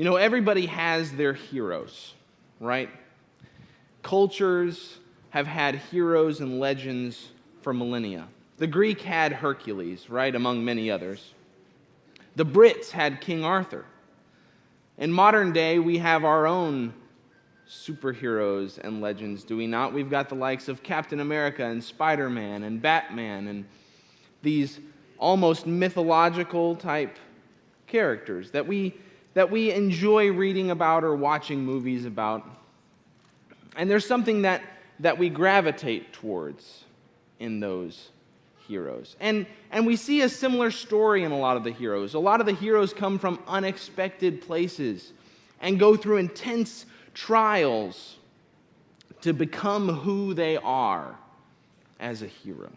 Everybody has their heroes, right? Cultures have had heroes and legends for millennia. The Greek had Hercules, right, among many others. The Brits had King Arthur. In modern day, we have our own superheroes and legends, do we not? We've got the likes of Captain America and Spider-Man and Batman and these almost mythological type characters that we enjoy reading about or watching movies about. And there's something that we gravitate towards in those heroes. And we see a similar story in a lot of the heroes. A lot of the heroes come from unexpected places and go through intense trials to become who they are as a hero,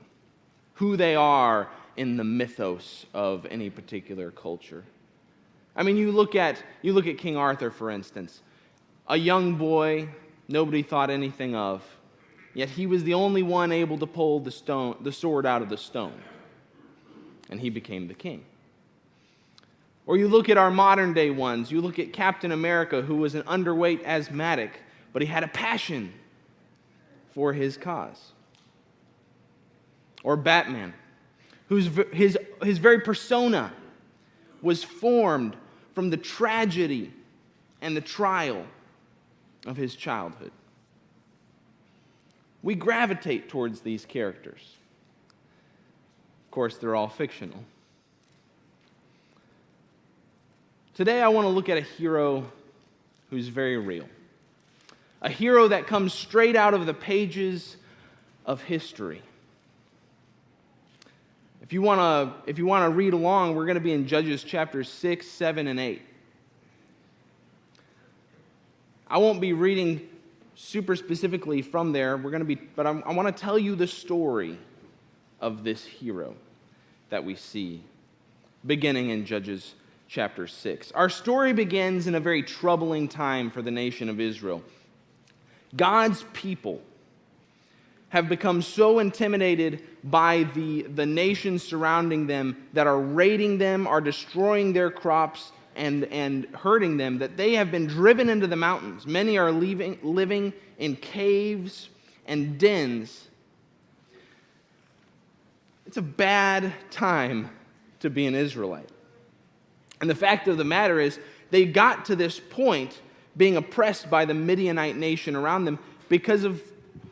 who they are in the mythos of any particular culture. I mean, you look at King Arthur, for instance, a young boy nobody thought anything of, yet he was the only one able to pull the sword out of the stone, and he became the king. Or you look at our modern day ones. You look at Captain America, who was an underweight asthmatic, but he had a passion for his cause. Or Batman, whose his very persona was formed from the tragedy and the trial of his childhood. We gravitate towards these characters. Of course, they're all fictional. Today, I want to look at a hero who's very real. A hero that comes straight out of the pages of history. If you want to read along, we're going to be in Judges chapters 6, 7, and 8. I won't be reading super specifically from there. But I want to tell you the story of this hero that we see beginning in Judges chapter 6. Our story begins in a very troubling time for the nation of Israel. God's people have become so intimidated by the nations surrounding them that are raiding them, are destroying their crops, and hurting them, that they have been driven into the mountains. Many are living in caves and dens. It's a bad time to be an Israelite. And the fact of the matter is, they got to this point being oppressed by the Midianite nation around them because of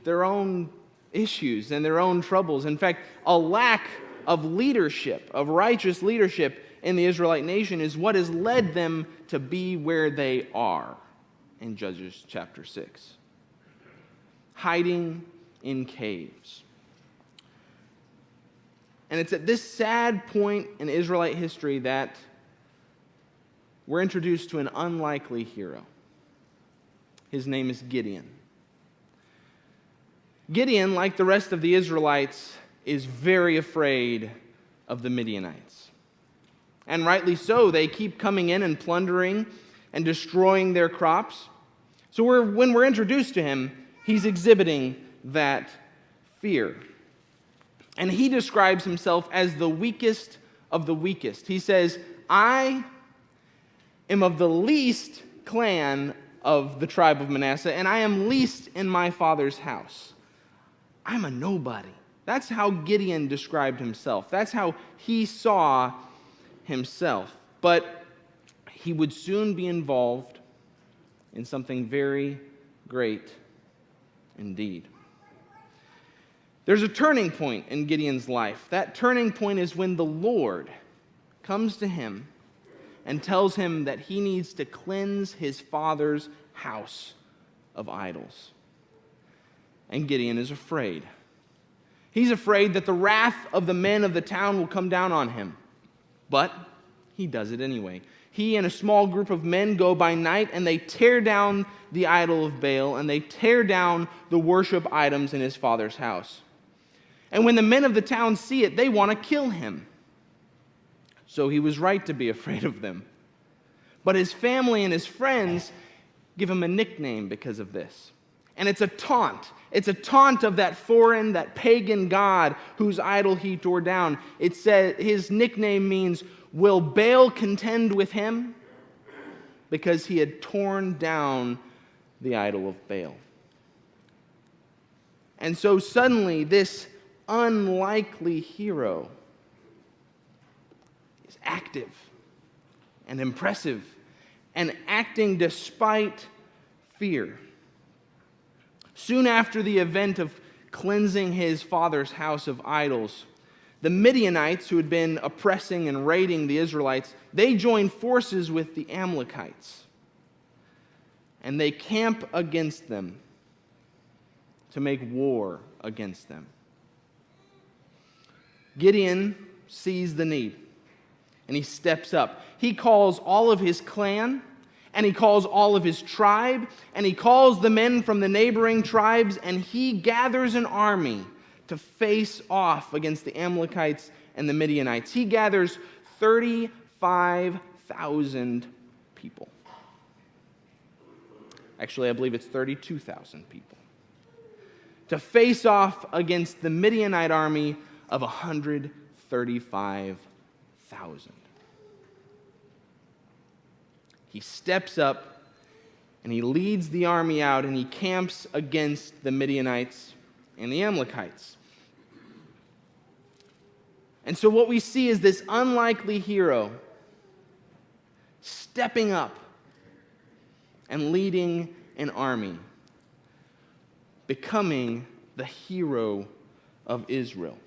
their own issues and their own troubles. In fact, a lack of leadership, of righteous leadership in the Israelite nation is what has led them to be where they are in Judges chapter 6. Hiding in caves. And it's at this sad point in Israelite history that we're introduced to an unlikely hero. His name is Gideon. Gideon, like the rest of the Israelites, is very afraid of the Midianites. And rightly so. They keep coming in and plundering and destroying their crops. So when we're introduced to him, he's exhibiting that fear. And he describes himself as the weakest of the weakest. He says, I am of the least clan of the tribe of Manasseh, and I am least in my father's house. I'm a nobody. That's how Gideon described himself. That's how he saw himself. But he would soon be involved in something very great indeed. There's a turning point in Gideon's life. That turning point is when the Lord comes to him and tells him that he needs to cleanse his father's house of idols. And Gideon is afraid. He's afraid that the wrath of the men of the town will come down on him. But he does it anyway. He and a small group of men go by night and they tear down the idol of Baal and they tear down the worship items in his father's house. And when the men of the town see it, they want to kill him. So he was right to be afraid of them. But his family and his friends give him a nickname because of this. And it's a taunt. It's a taunt of that foreign, that pagan god whose idol he tore down. It says his nickname means, will Baal contend with him? because he had torn down the idol of Baal. And so suddenly, this unlikely hero is active and impressive and acting despite fear. Soon after the event of cleansing his father's house of idols, the Midianites, who had been oppressing and raiding the Israelites, they joined forces with the Amalekites. And they camp against them to make war against them. Gideon sees the need, and he steps up. He calls all of his clan, and he calls all of his tribe, and he calls the men from the neighboring tribes, and he gathers an army to face off against the Amalekites and the Midianites. He gathers 35,000 people. Actually, I believe it's 32,000 people, to face off against the Midianite army of 135,000. He steps up and he leads the army out and he camps against the Midianites and the Amalekites. And so what we see is this unlikely hero stepping up and leading an army, becoming the hero of Israel.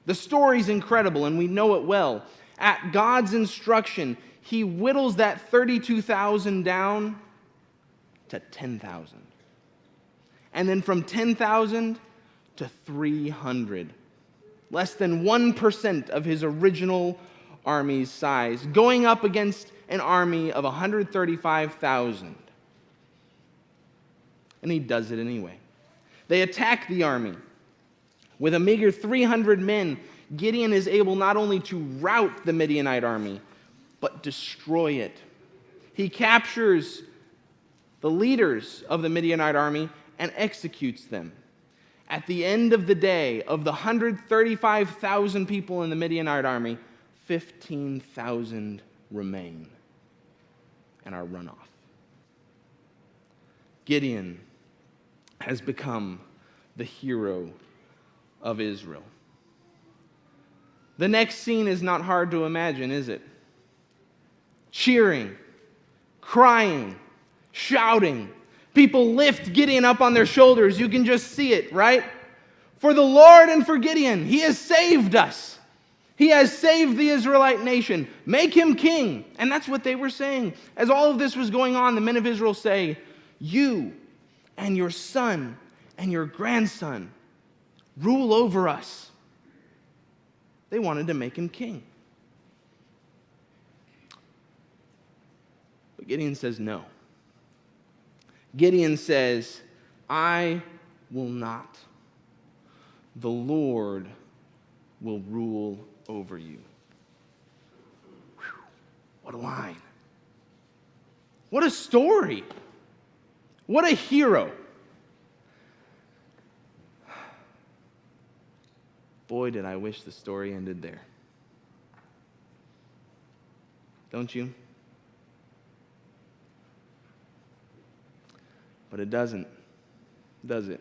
The story's incredible, and we know it well. At God's instruction, he whittles that 32,000 down to 10,000. And then from 10,000 to 300. Less than 1% of his original army's size, going up against an army of 135,000. And he does it anyway. They attack the army. With a meager 300 men, Gideon is able not only to rout the Midianite army, but destroy it. He captures the leaders of the Midianite army and executes them. At the end of the day, of the 135,000 people in the Midianite army, 15,000 remain and are run off. Gideon has become the hero of Israel. The next scene is not hard to imagine, is it? Cheering, crying, shouting. People lift Gideon up on their shoulders. You can just see it, right? For the Lord and for Gideon, he has saved us. He has saved the Israelite nation. Make him king. And that's what they were saying. As all of this was going on, the men of Israel say, you and your son and your grandson rule over us. They wanted to make him king. But Gideon says no. Gideon says, I will not. The Lord will rule over you. Whew, what a line. What a story. What a hero. Boy, did I wish the story ended there. Don't you? But it doesn't, does it?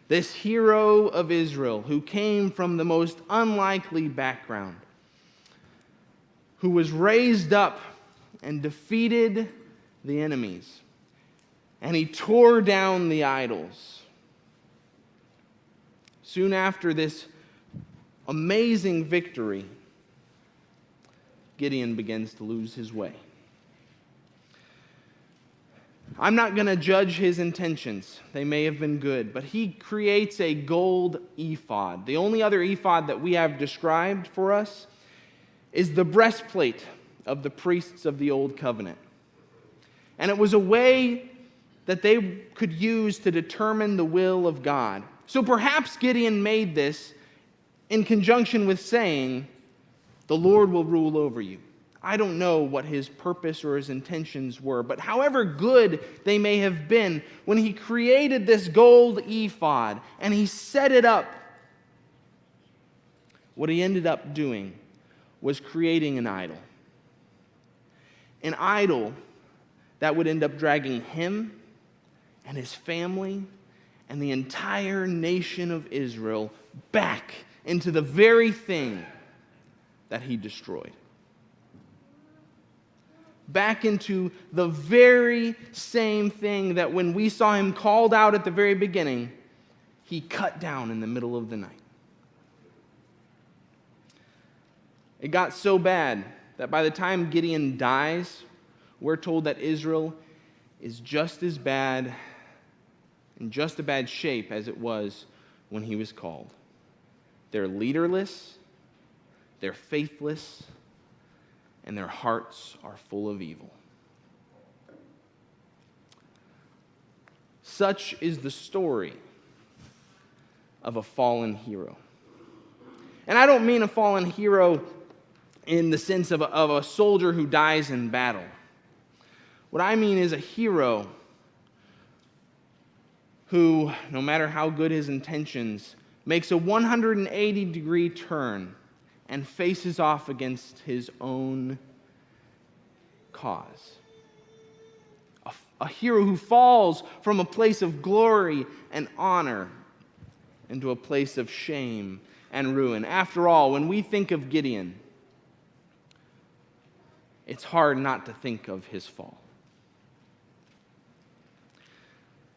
This hero of Israel, who came from the most unlikely background, who was raised up and defeated the enemies, and he tore down the idols. Soon after this amazing victory, Gideon begins to lose his way. I'm not going to judge his intentions. They may have been good, but he creates a gold ephod. The only other ephod that we have described for us is the breastplate of the priests of the Old Covenant. And it was a way that they could use to determine the will of God. So perhaps Gideon made this in conjunction with saying, the Lord will rule over you. I don't know what his purpose or his intentions were, but however good they may have been, when he created this gold ephod and he set it up, what he ended up doing was creating an idol. an idol that would end up dragging him and his family and the entire nation of Israel back into the very thing that he destroyed. Back into the very same thing that when we saw him called out at the very beginning, he cut down in the middle of the night. It got so bad that by the time Gideon dies, we're told that Israel is just as bad, in just a bad shape as it was when he was called. They're leaderless, they're faithless, and their hearts are full of evil. Such is the story of a fallen hero. And I don't mean a fallen hero in the sense of a soldier who dies in battle. What I mean is a hero who, no matter how good his intentions, makes a 180-degree turn and faces off against his own cause. A hero who falls from a place of glory and honor into a place of shame and ruin. After all, when we think of Gideon, it's hard not to think of his fall.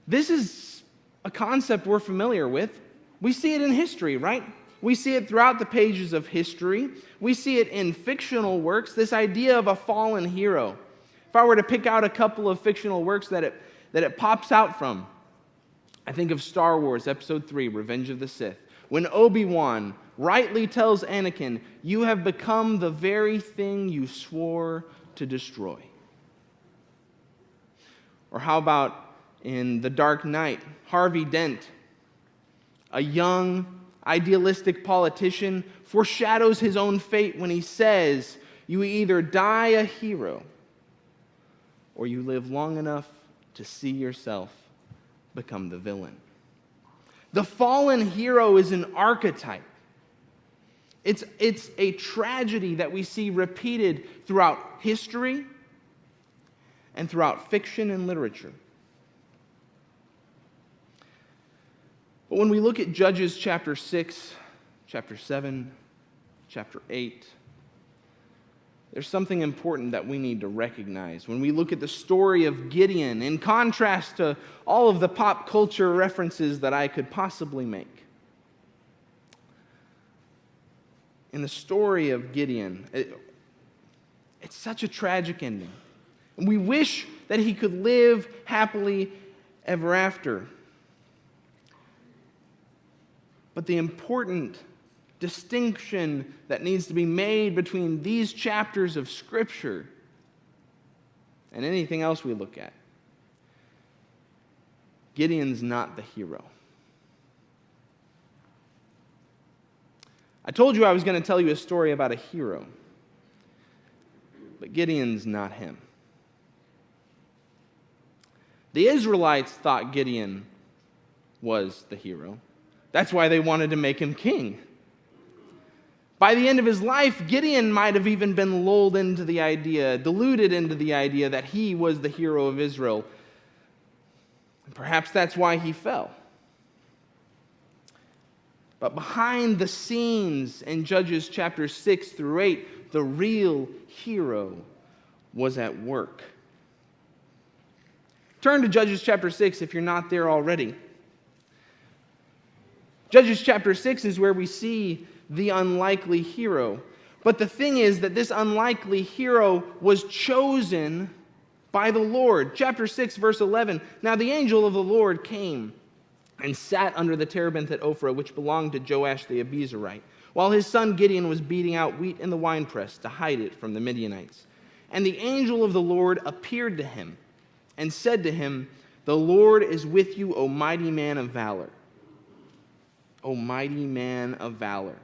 This is a concept we're familiar with. We see it in history, right? We see it throughout the pages of history. We see it in fictional works, this idea of a fallen hero. If I were to pick out a couple of fictional works that it pops out from, I think of Star Wars Episode 3, Revenge of the Sith, when Obi-Wan rightly tells Anakin, "You have become the very thing you swore to destroy." Or how about in The Dark Knight, Harvey Dent, a young, idealistic politician, foreshadows his own fate when he says, "You either die a hero or you live long enough to see yourself become the villain." The fallen hero is an archetype. It's a tragedy that we see repeated throughout history and throughout fiction and literature. But when we look at Judges chapter 6, chapter 7, chapter 8, there's something important that we need to recognize. When we look at the story of Gideon, in contrast to all of the pop culture references that I could possibly make. In the story of Gideon, it's such a tragic ending. And we wish that he could live happily ever after. But the important distinction that needs to be made between these chapters of Scripture and anything else we look at, Gideon's not the hero. I told you I was going to tell you a story about a hero, but Gideon's not him. The Israelites thought Gideon was the hero. That's why they wanted to make him king. By the end of his life, Gideon might have even been lulled into the idea, deluded into the idea that he was the hero of Israel. And perhaps that's why he fell. But behind the scenes in Judges chapters 6 through 8, the real hero was at work. Turn to Judges chapter 6 if you're not there already. Judges chapter 6 is where we see the unlikely hero. But the thing is that this unlikely hero was chosen by the Lord. Chapter 6, verse 11. Now the angel of the Lord came and sat under the terebinth at Ophrah, which belonged to Joash the Abiezrite, while his son Gideon was beating out wheat in the winepress to hide it from the Midianites. And the angel of the Lord appeared to him and said to him, "The Lord is with you, O mighty man of valor." O mighty man of valor.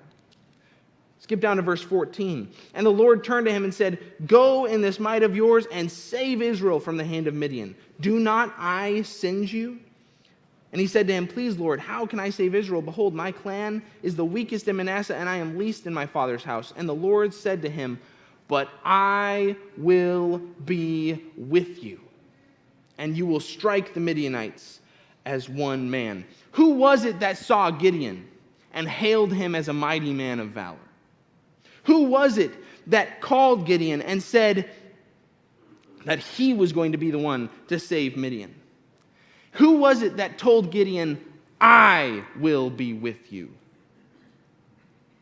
Skip down to verse 14. And the Lord turned to him and said, "Go in this might of yours and save Israel from the hand of Midian. Do not I send you?" And he said to him, "Please, Lord, how can I save Israel? Behold, my clan is the weakest in Manasseh, and I am least in my father's house." And the Lord said to him, but I will be with you, and you will strike the Midianites as one man. Who was it that saw Gideon and hailed him as a mighty man of valor? Who was it that called Gideon and said that he was going to be the one to save Midian? Who was it that told Gideon, I will be with you,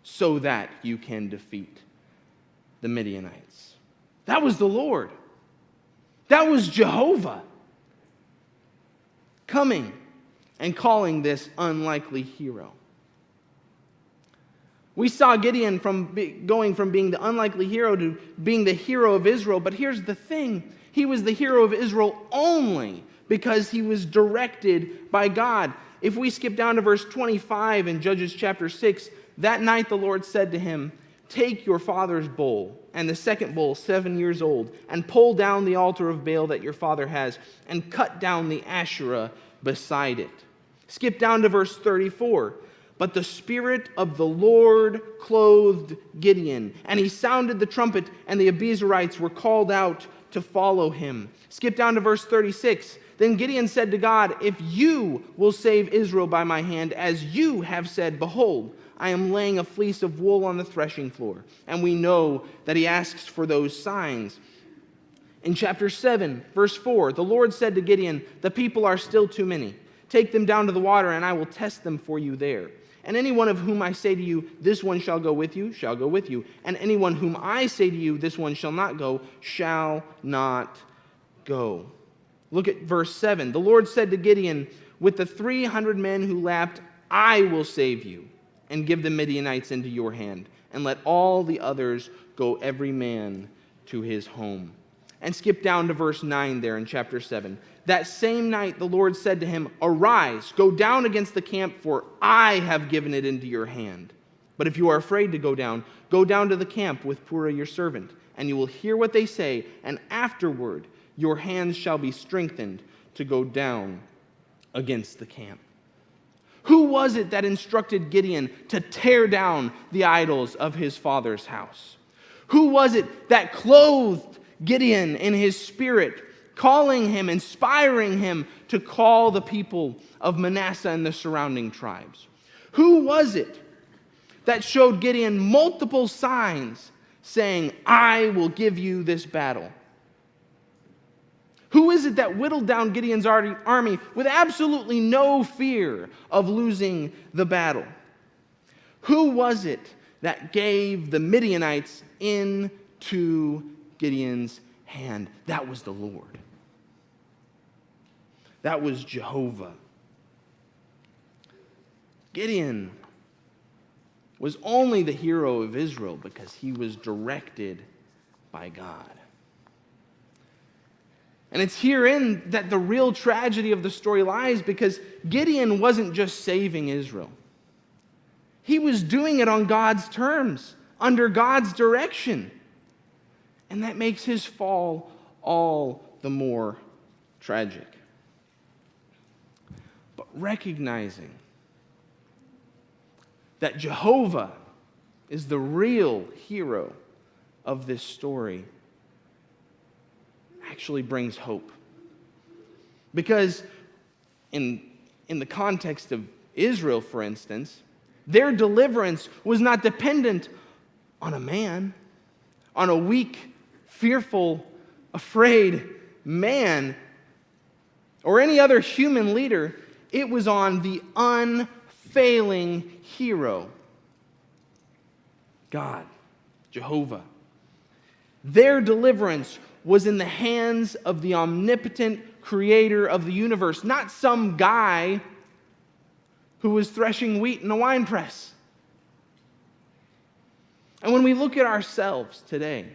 so that you can defeat the Midianites? That was the Lord. That was Jehovah coming and calling this unlikely hero. We saw Gideon going from being the unlikely hero to being the hero of Israel. But here's the thing. He was the hero of Israel only because he was directed by God. If we skip down to verse 25 in Judges chapter 6, that night the Lord said to him, take your father's bull and the second bull, 7 years old, and pull down the altar of Baal that your father has, and cut down the Asherah beside it. Skip down to verse 34. But the Spirit of the Lord clothed Gideon, and he sounded the trumpet, and the Abiezrites were called out to follow him. Skip down to verse 36. Then Gideon said to God, if you will save Israel by my hand, as you have said, behold, I am laying a fleece of wool on the threshing floor. And we know that he asks for those signs. In chapter 7, verse 4, the Lord said to Gideon, the people are still too many. Take them down to the water, and I will test them for you there. And anyone of whom I say to you, this one shall go with you, shall go with you. And anyone whom I say to you, this one shall not go, shall not go. Look at verse 7. The Lord said to Gideon, with the 300 men who lapped, I will save you and give the Midianites into your hand. And let all the others go every man to his home. And skip down to verse 9 there in chapter 7. That same night the Lord said to him, arise, go down against the camp, for I have given it into your hand. But if you are afraid to go down to the camp with Purah your servant, and you will hear what they say, and afterward your hands shall be strengthened to go down against the camp. Who was it that instructed Gideon to tear down the idols of his father's house? Who was it that clothed Gideon in his spirit, calling him, inspiring him to call the people of Manasseh and the surrounding tribes? Who was it that showed Gideon multiple signs saying, I will give you this battle? Who is it that whittled down Gideon's army with absolutely no fear of losing the battle? Who was it that gave the Midianites into Gideon's hand? That was the Lord. That was Jehovah. Gideon was only the hero of Israel because he was directed by God. And it's herein that the real tragedy of the story lies, because Gideon wasn't just saving Israel. He was doing it on God's terms, under God's direction. And that makes his fall all the more tragic. But recognizing that Jehovah is the real hero of this story actually brings hope. Because in the context of Israel, for instance, their deliverance was not dependent on a man, on a weak, fearful, afraid man, or any other human leader. It was on the unfailing hero, God, Jehovah. Their deliverance was in the hands of the omnipotent creator of the universe, not some guy who was threshing wheat in a wine press. And when we look at ourselves today,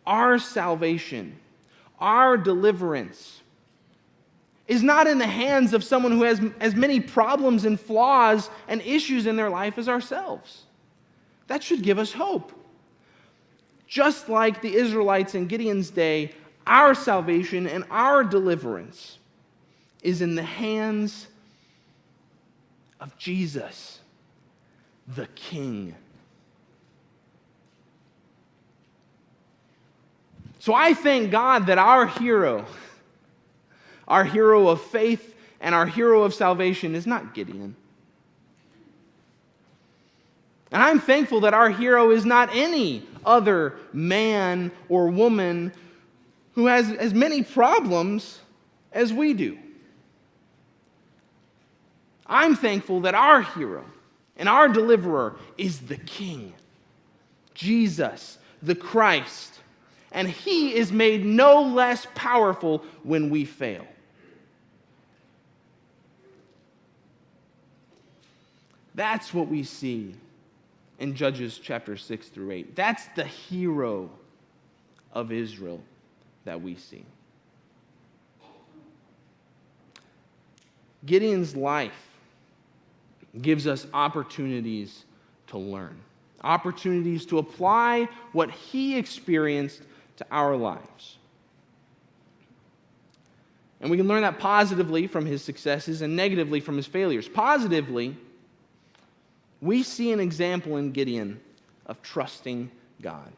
our salvation, our deliverance is not in the hands of someone who has as many problems and flaws and issues in their life as ourselves. That should give us hope. Just like the Israelites in Gideon's day, our salvation and our deliverance is in the hands of Jesus, the King. So I thank God that our hero of faith and our hero of salvation is not Gideon. And I'm thankful that our hero is not any other man or woman who has as many problems as we do. I'm thankful that our hero and our deliverer is the King, Jesus, the Christ, and he is made no less powerful when we fail. That's what we see in Judges chapter 6 through 8. That's the hero of Israel that we see. Gideon's life gives us opportunities to learn, opportunities to apply what he experienced to our lives. And we can learn that positively from his successes and negatively from his failures. Positively, we see an example in Gideon of trusting God.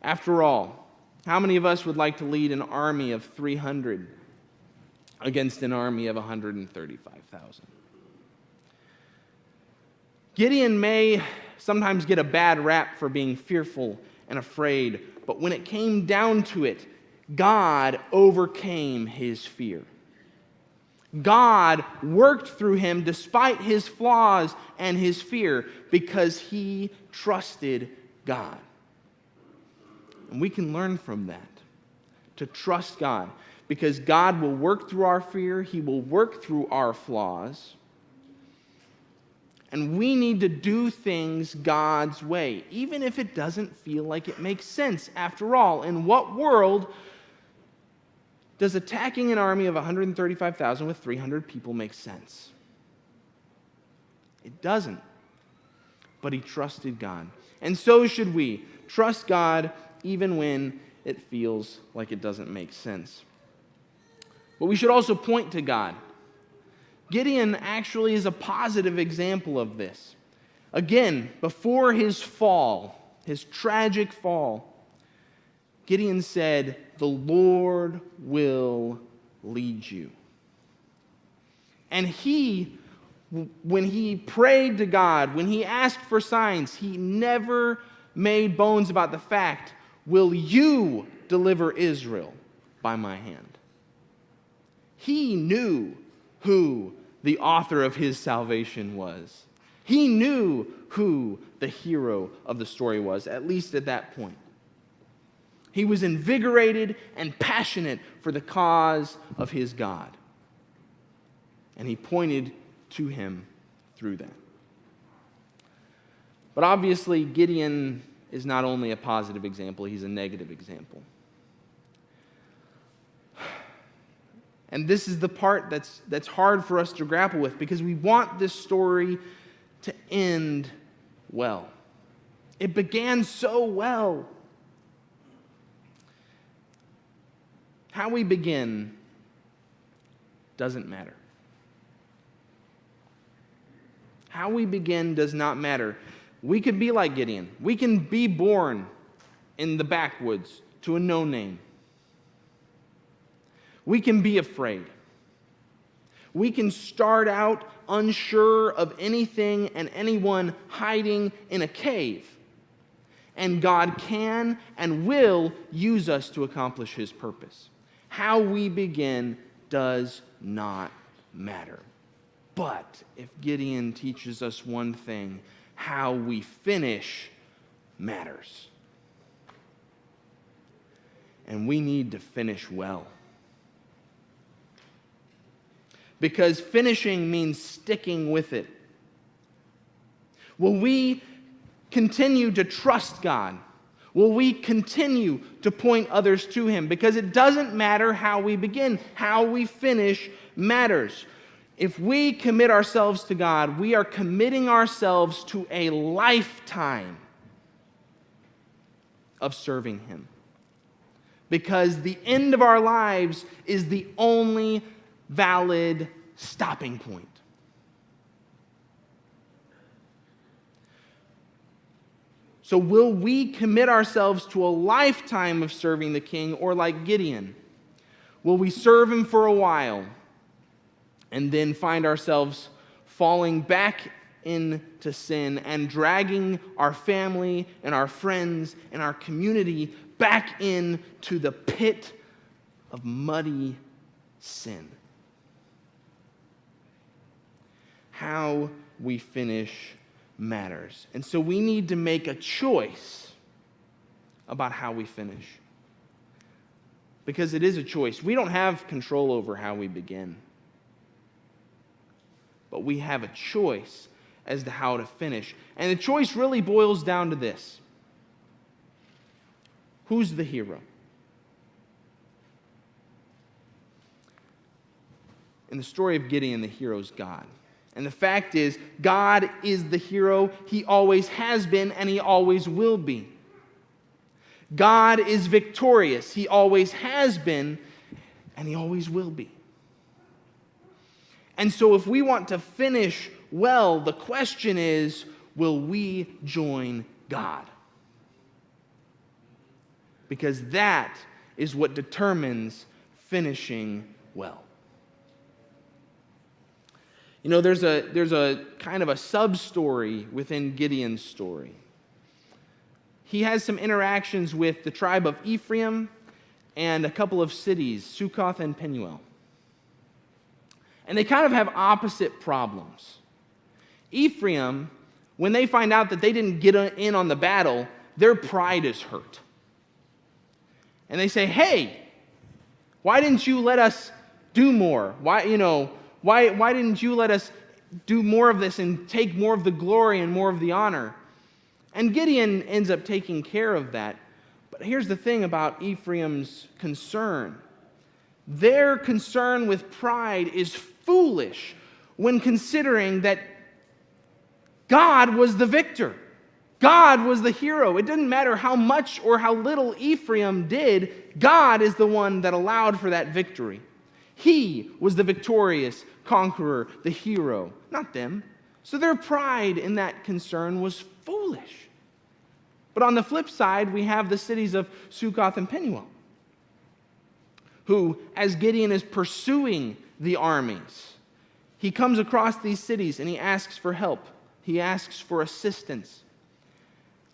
After all, how many of us would like to lead an army of 300 against an army of 135,000? Gideon may sometimes get a bad rap for being fearful and afraid, but when it came down to it, God overcame his fear. God worked through him despite his flaws and his fear because he trusted God. And we can learn from that, to trust God, because God will work through our fear, he will work through our flaws, and we need to do things God's way, even if it doesn't feel like it makes sense. After all, in what world does attacking an army of 135,000 with 300 people make sense? It doesn't. But he trusted God. And so should we. Trust God even when it feels like it doesn't make sense. But we should also point to God. Gideon actually is a positive example of this. Again, before his fall, his tragic fall, Gideon said, "The Lord will lead you." And when he prayed to God, when he asked for signs, he never made bones about the fact, "Will you deliver Israel by my hand?" He knew who the author of his salvation was. He knew who the hero of the story was, at least at that point. He was invigorated and passionate for the cause of his God. And he pointed to him through that. But obviously, Gideon is not only a positive example, he's a negative example. And this is the part that's hard for us to grapple with, because we want this story to end well. It began so well. How we begin doesn't matter. How we begin does not matter. We could be like Gideon. We can be born in the backwoods to a no-name. We can be afraid. We can start out unsure of anything and anyone, hiding in a cave. And God can and will use us to accomplish his purpose. How we begin does not matter. But if Gideon teaches us one thing, how we finish matters. And we need to finish well. Because finishing means sticking with it. Will we continue to trust God? Will we continue to point others to him? Because it doesn't matter how we begin, how we finish matters. If we commit ourselves to God, we are committing ourselves to a lifetime of serving him. Because the end of our lives is the only valid stopping point. So will we commit ourselves to a lifetime of serving the king, or like Gideon? Will we serve him for a while and then find ourselves falling back into sin and dragging our family and our friends and our community back into the pit of muddy sin? How we finish matters. And so we need to make a choice about how we finish. Because it is a choice. We don't have control over how we begin. But we have a choice as to how to finish. And the choice really boils down to this. Who's the hero? In the story of Gideon, the hero is God. And the fact is, God is the hero. He always has been, and he always will be. God is victorious. He always has been, and he always will be. And so if we want to finish well, the question is, will we join God? Because that is what determines finishing well. You know, there's a kind of a sub-story within Gideon's story. He has some interactions with the tribe of Ephraim and a couple of cities, Succoth and Penuel. And they kind of have opposite problems. Ephraim, when they find out that they didn't get in on the battle, their pride is hurt. And they say, hey, why didn't you let us do more? Why didn't you let us do more of this and take more of the glory and more of the honor? And Gideon ends up taking care of that. But here's the thing about Ephraim's concern. Their concern with pride is foolish when considering that God was the victor. God was the hero. It didn't matter how much or how little Ephraim did, God is the one that allowed for that victory. He was the victorious conqueror, the hero, not them. So their pride in that concern was foolish. But on the flip side, we have the cities of Succoth and Penuel, who, as Gideon is pursuing the armies, he comes across these cities and he asks for help. He asks for assistance.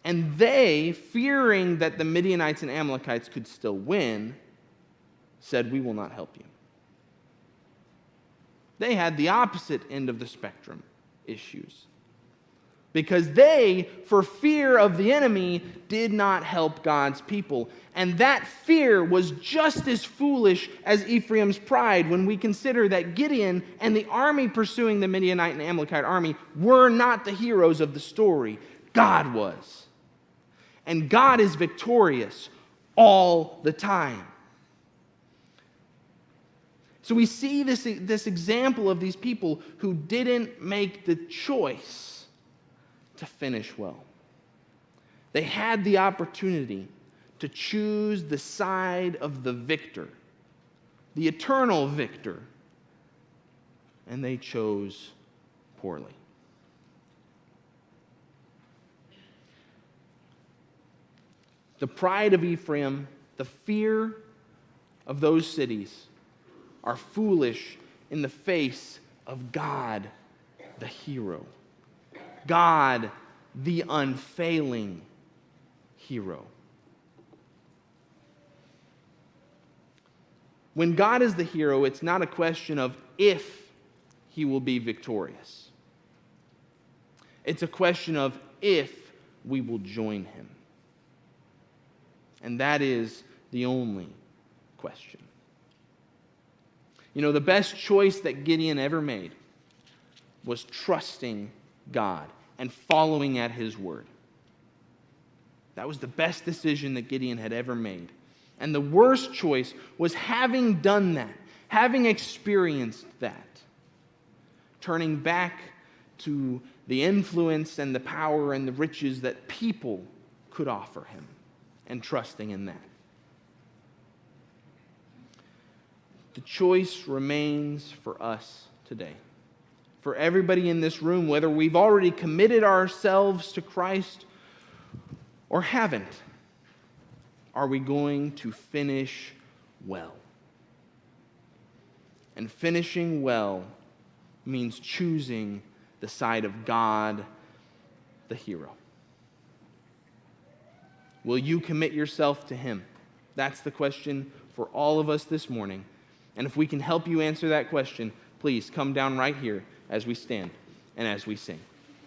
And they, fearing that the Midianites and Amalekites could still win, said, "We will not help you." They had the opposite end of the spectrum issues. Because they, for fear of the enemy, did not help God's people. And that fear was just as foolish as Ephraim's pride when we consider that Gideon and the army pursuing the Midianite and Amalekite army were not the heroes of the story. God was. And God is victorious all the time. So we see this example of these people who didn't make the choice to finish well. They had the opportunity to choose the side of the victor, the eternal victor, and they chose poorly. The pride of Ephraim, the fear of those cities, are foolish in the face of God, the hero. God, the unfailing hero. When God is the hero, it's not a question of if he will be victorious. It's a question of if we will join him. And that is the only question. You know, the best choice that Gideon ever made was trusting God and following at his word. That was the best decision that Gideon had ever made. And the worst choice was having done that, having experienced that, turning back to the influence and the power and the riches that people could offer him and trusting in that. The choice remains for us today. For everybody in this room, whether we've already committed ourselves to Christ or haven't, are we going to finish well? And finishing well means choosing the side of God, the hero. Will you commit yourself to him? That's the question for all of us this morning. And if we can help you answer that question, please come down right here as we stand and as we sing.